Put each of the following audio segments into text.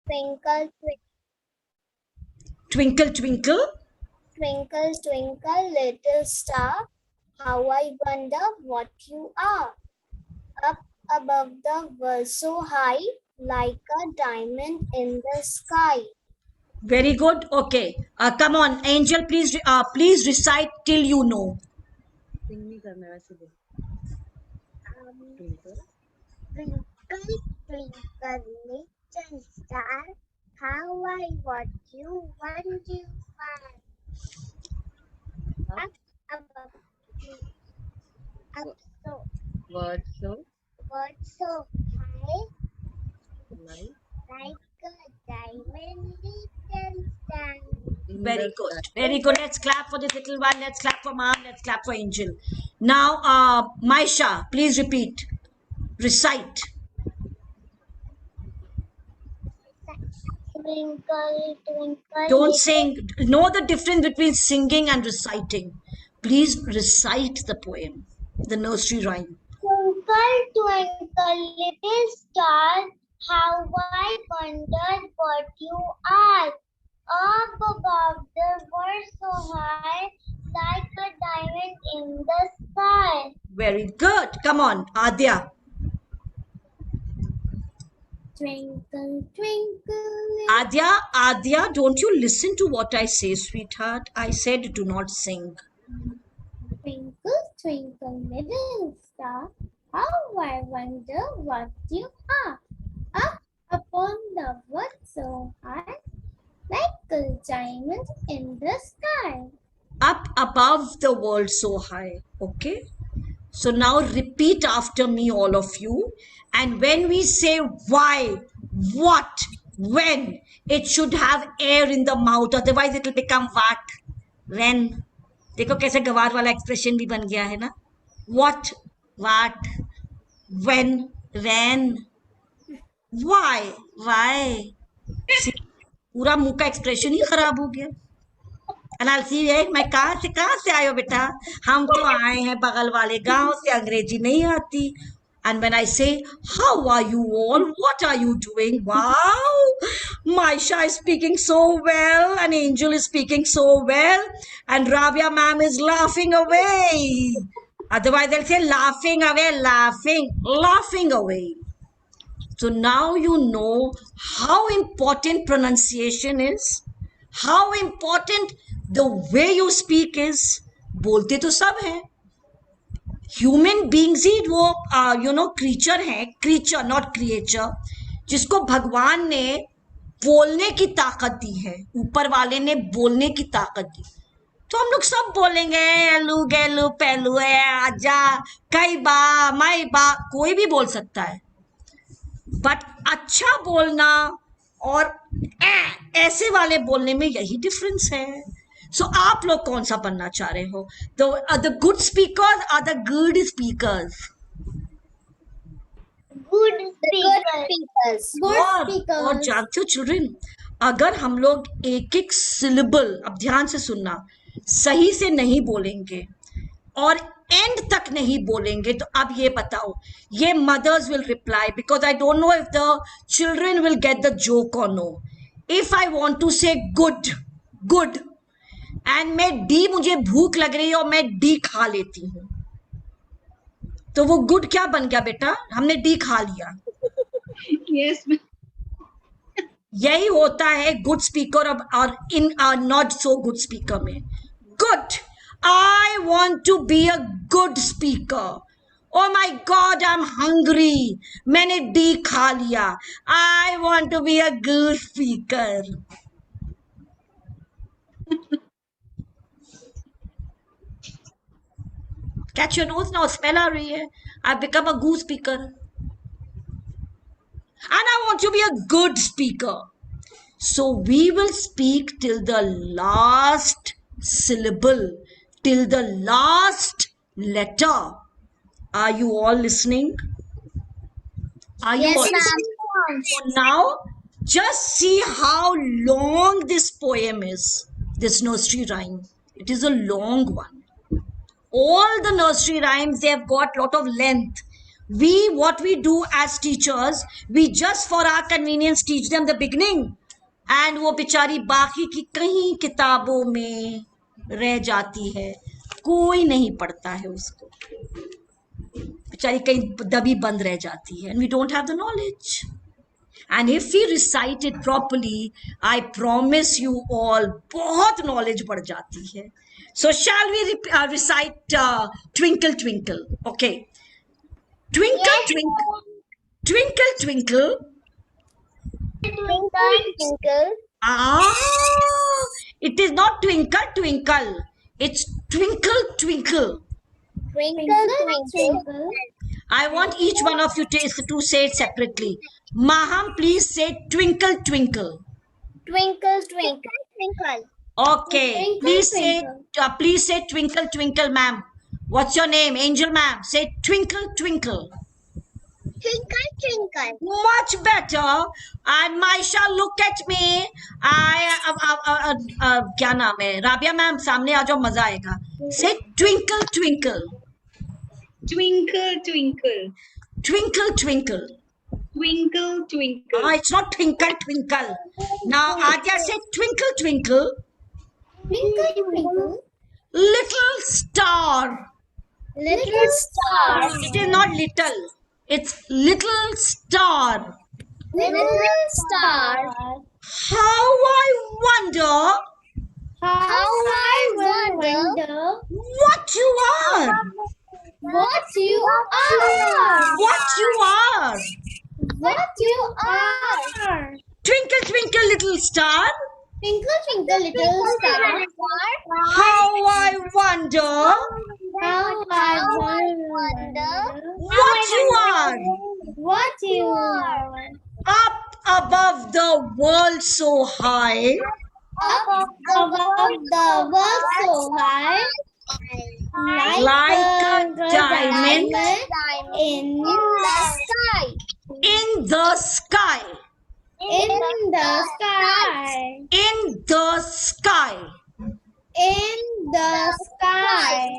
Twinkle, Twinkle, twinkle. twinkle, twinkle, little star, how I wonder what you are. Up above the world so high, like a diamond in the sky. Very good. Okay. Come on, Angel, please recite till you know. Twinkle, twinkle, little star, how I watch you when you are up above up so Word bird so high, like a diamond little star. Very good. Very good. Let's clap for this little one. Let's clap for mom. Let's clap for Angel. Now, Maisha, please repeat. Recite. Twinkle, twinkle, Don't sing. Know the difference between singing and reciting. Please recite the poem, the nursery rhyme. twinkle, twinkle, little star, how I wondered what you are. Up above the world so high, like a diamond in the sky. Very good. Come on, Adya. Twinkle, twinkle, Adya, don't you listen to what I say, sweetheart? I said do not sing. twinkle, twinkle, little star, how I wonder what you are. Up upon the world so high, like a diamond in the sky. Up above the world so high. Okay? So now repeat after me, all of you. And when we say why, what, when, it should have air in the mouth. Otherwise it will become what, when. देखो कैसे गवार वाला expression भी बन गया है ना. What, when, why. See, पूरा मुंह का एक्सप्रेशन ही खराब हो गया. And I'll see है मैं कहाँ से आए हो बेटा. हम तो आए हैं बगल वाले गांव से, अंग्रेजी नहीं आती. And when I say, how are you all? What are you doing? Wow! Maisha is speaking so well, and Angel is speaking so well, and Rabia ma'am is laughing away. Otherwise, they'll say laughing away, laughing away. So now you know how important pronunciation is, how important the way you speak is. बोलते तो सब हैं. Human beings he वो creature है, creature not creature, जिसको भगवान ने बोलने की ताकत दी है, ऊपर वाले ने बोलने की ताकत दी. तो हम लोग सब बोलेंगे एलू गैलू पहलू है आजा कई बा माई बा, कोई भी बोल सकता है. बट अच्छा बोलना और ऐसे वाले बोलने में यही डिफरेंस है. सो आप लोग कौन सा बनना चाह रहे हो? The good speakers are the good speakers. Good speakers. और जानते हो चिल्ड्रन, अगर हम लोग एक एक सिलेबल, अब ध्यान से सुनना, सही से नहीं बोलेंगे और एंड तक नहीं बोलेंगे, तो अब ये बताओ, ये mothers will reply because I don't know if the children will get the joke or no. If I want to say good and मैं डी, मुझे भूख लग रही है और मैं डी खा लेती हूँ, तो वो गुड क्या बन गया बेटा? हमने डी खा लिया. Yes. यही होता है गुड स्पीकर और in not so good speaker में. Good, I want to be a good speaker. Oh my god I am hungry, मैंने डी खा लिया. I want to be a good speaker. Catch your nose now, smell आ रही है. I've become a good speaker. And I want to be a good speaker. So we will speak till the last syllable, till the last letter. Are you all listening? Are you all listening? So now, just see how long this poem is, this nursery rhyme. It is a long one. All the nursery rhymes, they have got lot of length. what we do as teachers, we just for our convenience teach them the beginning, and वो बेचारी बाकी की कहीं किताबों में रह जाती है, कोई नहीं पढ़ता है उसको, बेचारी कहीं दबी बंद रह जाती है, and we don't have the knowledge. And if we recite it properly, I promise you all, बहुत knowledge बढ़ जाती है. So shall we recite Twinkle Twinkle? Okay. Twinkle Twinkle, Twinkle Twinkle. Twinkle, twinkle. Ah, it is not Twinkle Twinkle. It's Twinkle Twinkle. Twinkle, twinkle. I want each one of you to say it separately. Maham, please say Twinkle Twinkle. Twinkle, twinkle, twinkle. Okay, Twinkle, please say Twinkle Twinkle, ma'am. What's your name? Angel, ma'am. Say Twinkle Twinkle. Twinkle, twinkle. Much better. And Maisha, look at me. क्या नाम है? Rabia ma'am, सामने आ जाओ, मजा आएगा. Say Twinkle Twinkle. Twinkle, twinkle. Twinkle Twinkle. Twinkle, twinkle. It's not Twinkle Twinkle. Now Adya, say Twinkle Twinkle. Twinkle, twinkle. Little star. Little star. It is not little. It's little star. Little star. How I wonder How I wonder what you are. what you are. What you are. What you are. Twinkle, twinkle, little star. Twinkle, twinkle, little star. How I wonder How I wonder what you are. what you are. Up above the world so high, Up above the world so high, like a diamond in the sky. in the sky. In the sky. In the sky. In the sky.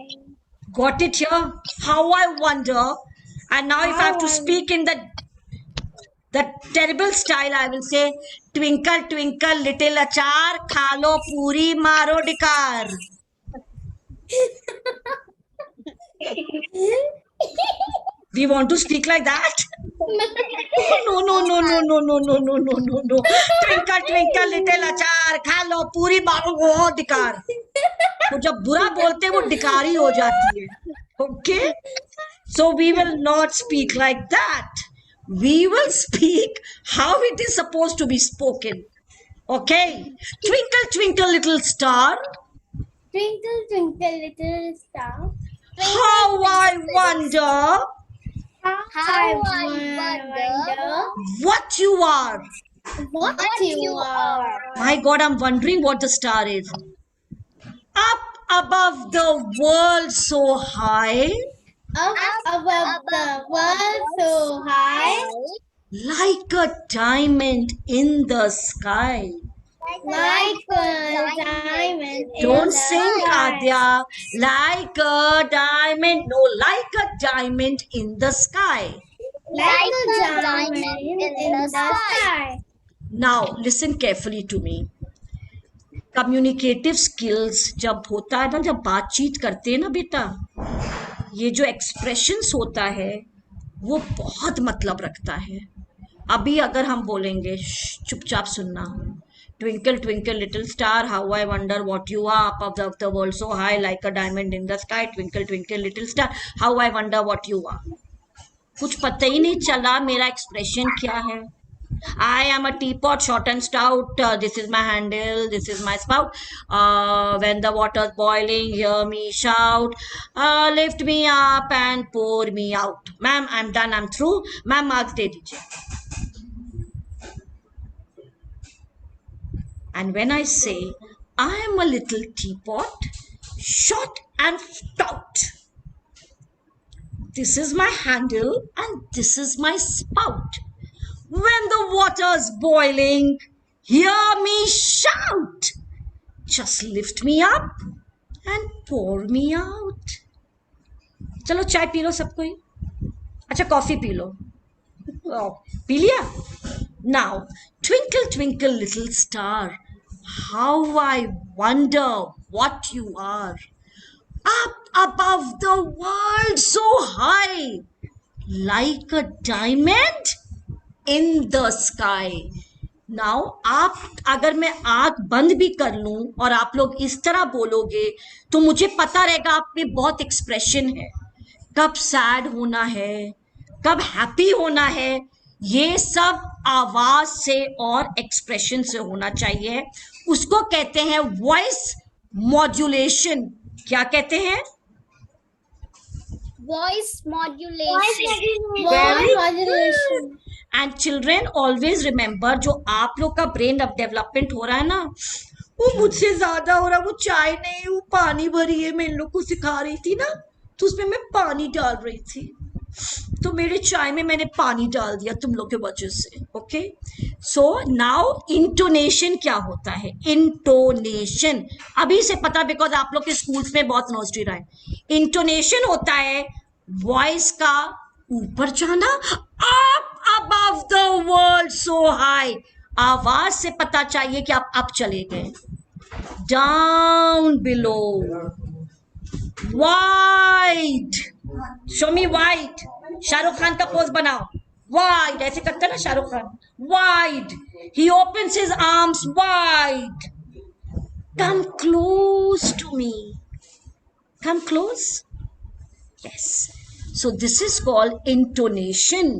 Got it here? How I wonder. And now if I have to speak in the terrible style, I will say, twinkle, twinkle, little achar, khalo puri, maro dikar. We want to speak like that? No, no, no, no, no, no, no, no, no, no, no. Twinkle, twinkle, little achar, khalo puri, maro dikar. तो जब बुरा बोलते हैं वो डिकारी हो जाती है. Okay? So we will not speak like that. We will speak how it is supposed to be spoken. Okay? Twinkle, twinkle, little star, Twinkle, twinkle, little star. how I wonder How I wonder what you are. what you are. My God, I'm wondering what the star is. Up above the world so high, Up above the world so high, like a diamond in the sky. like a diamond in Don't the sing, sky. Adya. Like a diamond. No, like a diamond in the sky. Like a diamond in the sky. Now, listen carefully to me. Communicative skills जब होता है ना, जब बातचीत करते हैं ना बेटा, ये जो एक्सप्रेशंस होता है वो बहुत मतलब रखता है. अभी अगर हम बोलेंगे, चुपचाप सुनना. Twinkle twinkle little star, how I wonder what you are, up above the world so high, like a diamond in the sky. Twinkle twinkle little star, how I wonder what you are. कुछ पता ही नहीं चला मेरा expression क्या है. I am a teapot, short and stout. This is my handle. This is my spout. When the water's boiling, hear me shout. Lift me up and pour me out. Ma'am, I'm done. I'm through. Ma'am, marks de dijiye. And when I say, I am a little teapot, short and stout. This is my handle and this is my spout. When the water's boiling, hear me shout. Just lift me up and pour me out. चलो चाय P low सब कोई. अच्छा coffee P low. Oh, P लिया. Now, twinkle, twinkle, little star, how I wonder what you are. Up above the world so high, like a diamond in the sky. Now आप अगर मैं आंख बंद भी कर लूं और आप लोग इस तरह बोलोगे तो मुझे पता रहेगा आप में बहुत एक्सप्रेशन है. कब सैड होना है, कब हैप्पी होना है, ये सब आवाज से और एक्सप्रेशन से होना चाहिए. उसको कहते हैं वॉइस मॉड्यूलेशन. क्या कहते हैं? Voice modulation. Very modulation. And children always remember, जो आप लोग का ब्रेन अब डेवलपमेंट हो रहा है ना, वो मुझसे ज्यादा हो रहा है. वो चाय नहीं, वो पानी भरी है. मैं इन लोग को सिखा रही थी ना, तो उसमें मैं पानी डाल रही थी, तो मेरे चाय में मैंने पानी डाल दिया तुम लोग के वजह से. ओके, सो नाउ इंटोनेशन क्या होता है? इंटोनेशन अभी से पता, बिकॉज आप लोग के स्कूल्स में बहुत नर्सरी रहा है. इंटोनेशन होता है वॉइस का ऊपर जाना. Up above the world so high, आवाज से पता चाहिए कि आप अप चले गए. Down below, wide, show me wide. Shahrukh Khan का पोज बनाओ. वाइड ऐसे करता है ना Shahrukh Khan. Wide, he opens his arms wide. Come close to me, come close. Yes. So this is called intonation.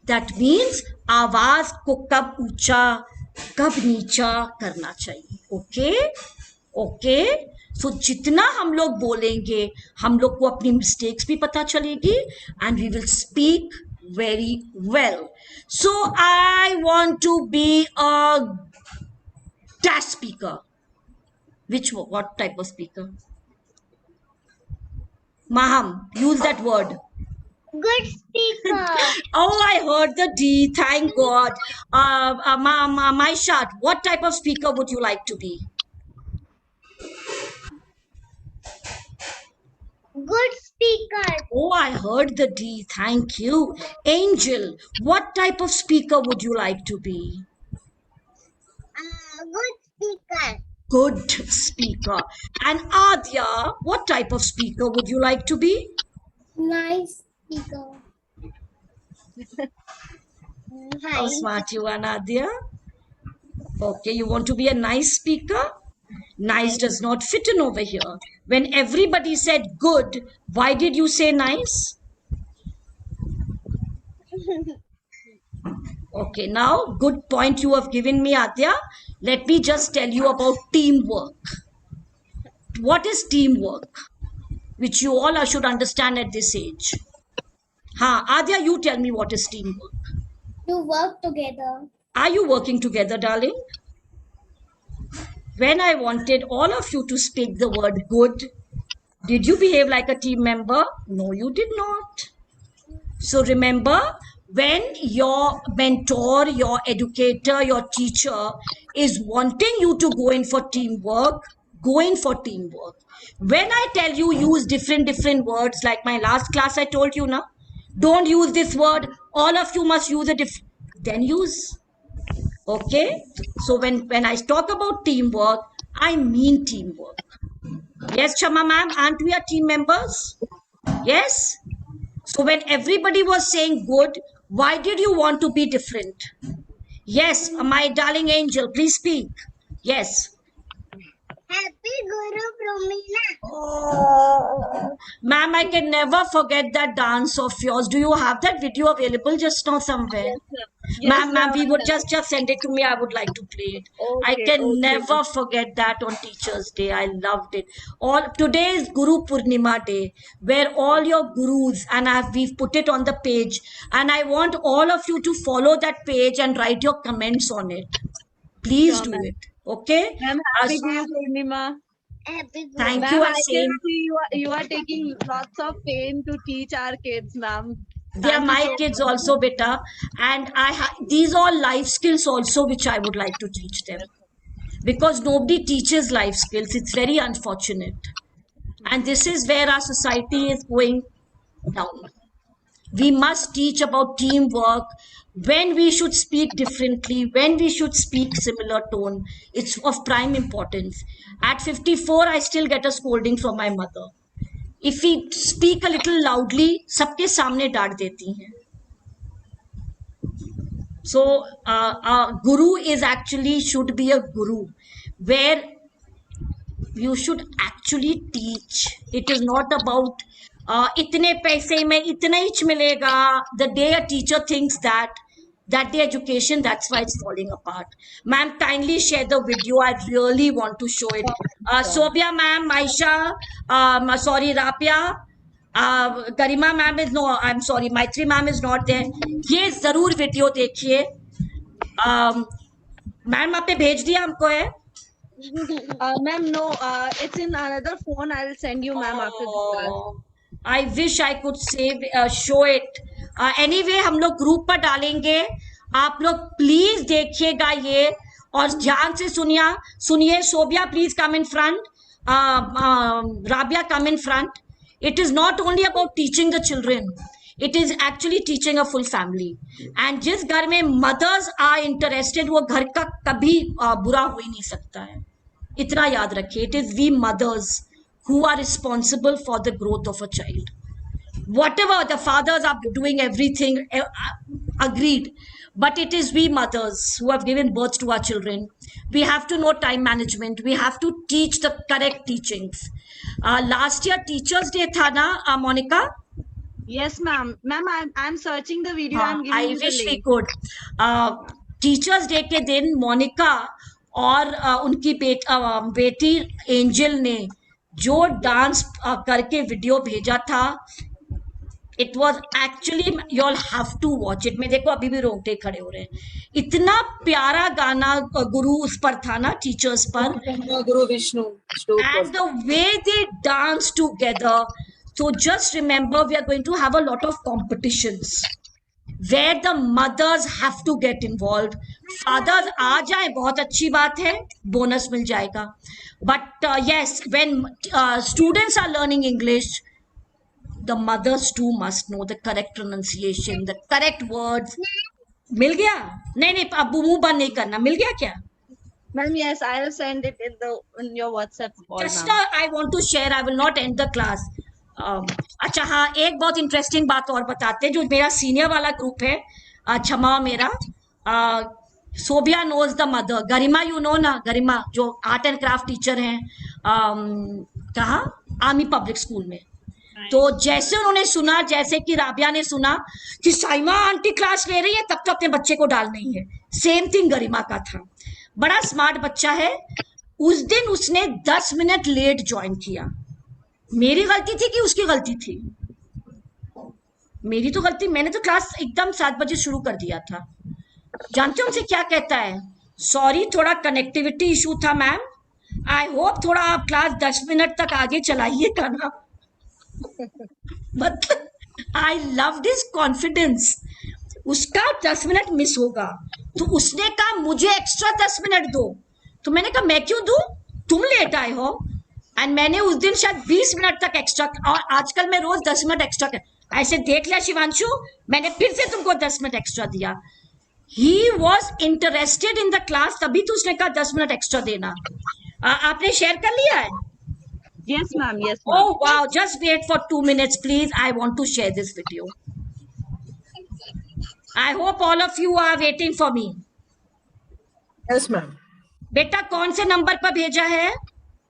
That means आवाज को कब ऊंचा कब नीचा करना चाहिए. Okay okay. सो जितना हम लोग बोलेंगे हम लोग को अपनी मिस्टेक्स भी पता चलेगी and we will speak very well. So I want to be a dash speaker. What type of speaker? Maham, use that word. Good speaker. Oh, I heard the D. Thank God. My shot. What type of speaker would you like to be? Good speaker. Oh, I heard the D. Thank you. Angel, what type of speaker would you like to be? Good speaker. Good speaker. And Adya, what type of speaker would you like to be? Nice speaker. How smart you are, Nadia. Okay, you want to be a nice speaker? Nice does not fit in over here. When everybody said good, why did you say nice? Okay, now good point you have given me, Adya. Let me just tell you about teamwork. What is teamwork? Which you all should understand at this age. Adya, you tell me what is teamwork. To work together. Are you working together, darling? When I wanted all of you to speak the word good, did you behave like a team member? No, you did not. So remember, when your mentor, your educator, your teacher is wanting you to go in for teamwork, go in for teamwork. When I tell you use different words, like my last class I told you, now, don't use this word, all of you must use a different, then use. Okay, so when I talk about teamwork, I mean teamwork. Yes, Shama ma'am, aren't we are team members? Yes. So when everybody was saying good, why did you want to be different? Yes, my darling angel, please speak. Yes. Happy Guru Purnima. Oh, ma'am, I can never forget that dance of yours. Do you have that video available just now somewhere? Ma'am, we would just send it to me. I would like to play it. I can never forget that on Teachers' Day. I loved it. Today is Guru Purnima Day, where all your gurus, and we've put it on the page, and I want all of you to follow that page and write your comments on it. Please do it. Okay? Ma'am, happy Guru Purnima. Happy Guru. Thank Ma'am, you. I And can same. see you are taking lots of pain to teach our kids, ma'am. They are my kids also, beta, and these are life skills also which I would like to teach them, because nobody teaches life skills. It's very unfortunate, and this is where our society is going down. We must teach about teamwork, when we should speak differently, when we should speak similar tone. It's of prime importance. At 54, I still get a scolding from my mother. If we speak a little loudly, सबके सामने डांट देती हैं. So, guru is actually should be a guru, where you should actually teach. It is not about इतने पैसे में इतना ही मिलेगा. The day a teacher thinks that the education, that's why it's falling apart. Ma'am, kindly share the video. I really want to show it. Sobia ma'am, Maisha, sorry, Rapia, Garima ma'am is no, I'm sorry, Maitri ma'am is not there. ये जरूर video देखिए. Ma'am आपने भेज दिया हमको है. Ma'am, no, it's in another phone. I'll send you, ma'am, after this class. I wish I could save, show it. Anyway, हम लोग ग्रुप पर डालेंगे. आप लोग प्लीज देखिएगा ये और ध्यान से सुनिए. Sobia please come in front. Rabia, come in front. It is not only about teaching the children. It is actually teaching a full family. And जिस घर में mothers are interested, वो घर का कभी बुरा हो ही नहीं सकता है. इतना याद रखिए. It is we mothers who are responsible for the growth of a child. Whatever the fathers are doing everything, agreed, but it is we mothers who have given birth to our children. We have to know time management. We have to teach the correct teachings. Last year Teachers Day tha na, Monica? Yes, ma'am. Ma'am, I'm searching the video. I'm giving I you the wish we link. could. Teachers day के दिन मोनिका और उनकी बेटी angel ने जो dance करके video भेजा था, it was actually, you all have to watch it. मैं देखो अभी भी रोंगटे खड़े हो रहे हैं. इतना प्यारा गाना गुरु उस पर था ना, टीचर्स पर. Guru Vishnu. And the way they dance together. So just remember, we are going to have a lot of competitions where the mothers have to get involved. Fathers आ जाए बहुत अच्छी बात है, bonus मिल जाएगा. But yes, when students are learning English, the mothers too must know the correct pronunciation, the correct words. मिल गया? नहीं अब मुंह बंद नहीं करना. मिल गया क्या? Ma'am, yes, I'll send it in your WhatsApp call. Just I want to share. I will not end the class. अच्छा हाँ, एक बहुत इंटरेस्टिंग बात और बताते हैं. जो मेरा सीनियर वाला ग्रुप है, क्षमा मेरा, Sobia knows the mother. Garima you know ना, गरिमा जो आर्ट एंड क्राफ्ट टीचर हैं, कहाँ, आर्मी पब्लिक स्कूल में. तो जैसे उन्होंने सुना, जैसे कि राबिया ने सुना कि साइमा आंटी क्लास ले रही है, तब तो अपने बच्चे को डाल नहीं है. सेम थिंग गरिमा का था. बड़ा स्मार्ट बच्चा है. उस दिन उसने 10 मिनट लेट ज्वाइन किया. मेरी गलती थी कि उसकी गलती थी? मेरी तो गलती. मैंने तो क्लास एकदम 7 बजे शुरू कर दिया था. जानते हो उनसे क्या कहता है? सॉरी, थोड़ा कनेक्टिविटी इशू था मैम. आई होप थोड़ा आप क्लास 10 मिनट तक आगे चलाइएगा ना. मतलब आई लव दिस कॉन्फिडेंस. उसका 10 मिनट मिस होगा तो उसने कहा मुझे एक्स्ट्रा 10 मिनट दो. तो मैंने कहा मैं क्यों दूं, तुम लेट आए हो. एंड मैंने उस दिन शायद 20 मिनट तक एक्स्ट्रा, और आजकल मैं रोज 10 मिनट एक्स्ट्रा कर. ऐसे देख लिया शिवांशु, मैंने फिर से तुमको 10 मिनट एक्स्ट्रा दिया. He was interested in the class, तभी तो उसने कहा 10 मिनट एक्स्ट्रा देना. आपने शेयर कर लिया है? Yes, ma'am. Yes, ma'am. Oh wow, just wait for 2 minutes please. I want to share this video. I hope all of you are waiting for me. Yes, ma'am. बेटा कौन से number पर भेजा है?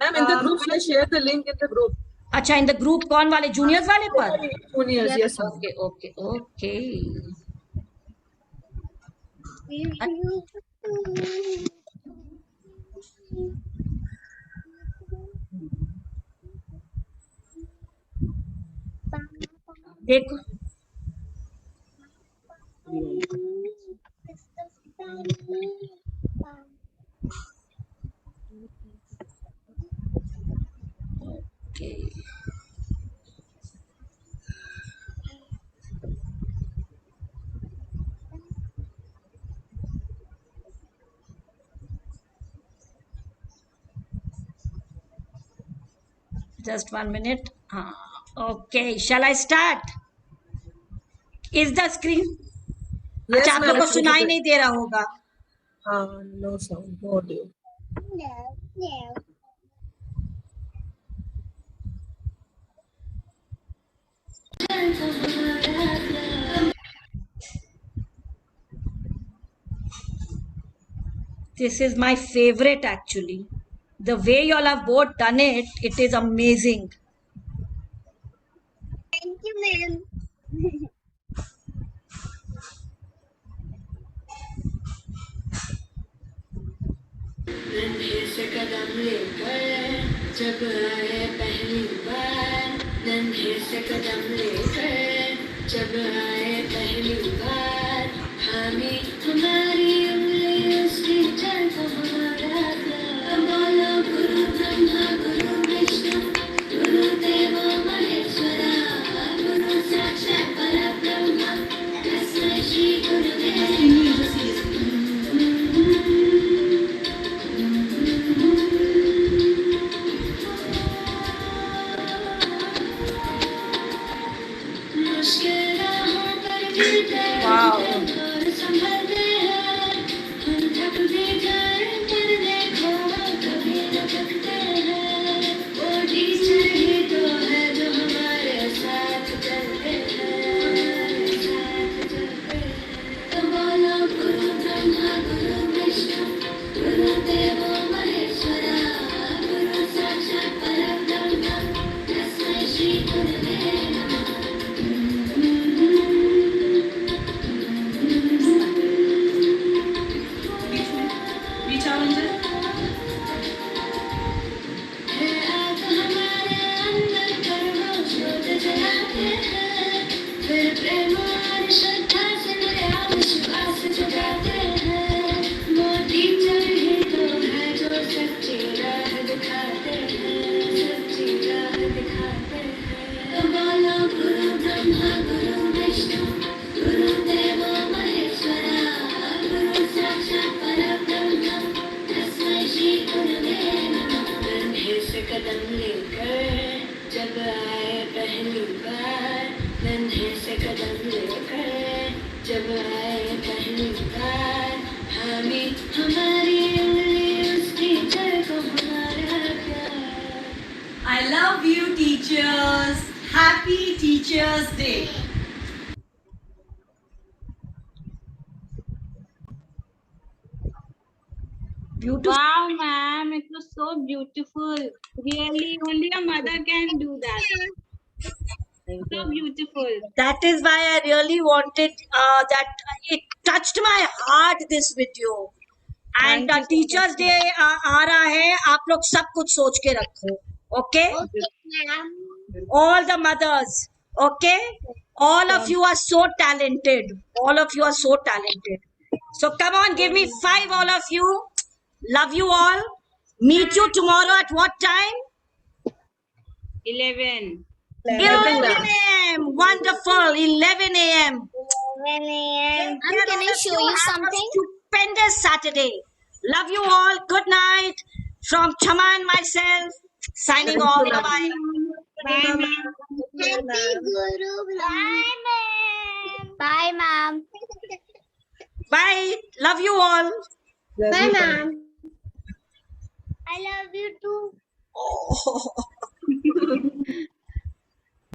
Ma'am, in the group, share the link in the group. अच्छा, in the group कौन वाले, juniors वाले पर? Juniors, yes, ma'am. Okay okay okay. देखो okay. Just 1 minute. Okay, shall I start? Is the screen? Yes, अच्छा, आप ma'am. लोग को it's सुनाई visible. नहीं दे रहा होगा. No sound, no audio. This is my favorite actually. The way you all have both done it, it is amazing. Thank you, ma'am. नन्हे से कदम लेकर जब आए पहली बार, नन्हे से कदम लेकर जब आए पहली बार, हामी हमारी उंगली उसकी चल को हमारा प्यार। बोलो गुरु ब्रह्मा गुरु विष्णु गुरु देवो महेश्वरा, गुरु साक्षात् परब्रह्म तस्मै श्री गुरुवे नमः। मुश्किल राहों पर चलते हैं और संभलते हैं, हम थक भी जाए पर देखो कभी न थकते हैं। वो टीचर ही तो है जो हमारे साथ चलते हैं, साथ चलते हैं। तो बोलो गुरु ब्रह्मा गुरु विष्णु गुरु देवो महेश्वरा, गुरु साक्षात् परब्रह्म तस्मै श्री गुरुवे नमः। है आग हमारे अंदर पर वो ज्योत जलाते हैं, फिर प्रेम और श्रद्धा से नया विश्वास जगाते हैं। मोदी चल ही तो है जो सच्ची राह दिखाते हैं, सच्ची राह दिखाते हैं। तो बोलो गुरु ब्रह्मा गुरु विष्णु गुरु देवो महेश्वरा, गुरु साक्षात् परब्रह्म तस्मै श्री गुरुवे नमः। नन्हे से कदम लेकर जब आए पहली बार, नन्हे से कदम लेकर जब आए पहली बार, हामी हमारी उंगली उसकी जड़ को हमारा प्यार। I love you, teachers. Happy Teachers' Day. Beautiful. Wow, ma'am, it was so beautiful. Really, only a mother can do that. So beautiful. That is why I really wanted that. It touched my heart, this video. And Thank the you so Teachers Day आ रहा है, आप लोग सब कुछ सोच के रखो. Okay? Okay, ma'am. All the mothers. Okay? All of you are so talented. All of you are so talented. So come on, give me 5, all of you. Love you all. Meet you tomorrow at what time? 11. 11 a.m. Wonderful. 11 a.m. 11 a.m. Dear Can all I of show you, you have a something? stupendous Saturday. Love you all. Good night. From Chama and myself, signing off. Bye-bye. Bye, ma'am. Happy Guru. Bye, ma'am. Bye, ma'am. Bye. Love you all. Bye, ma'am. I love you too. Oh.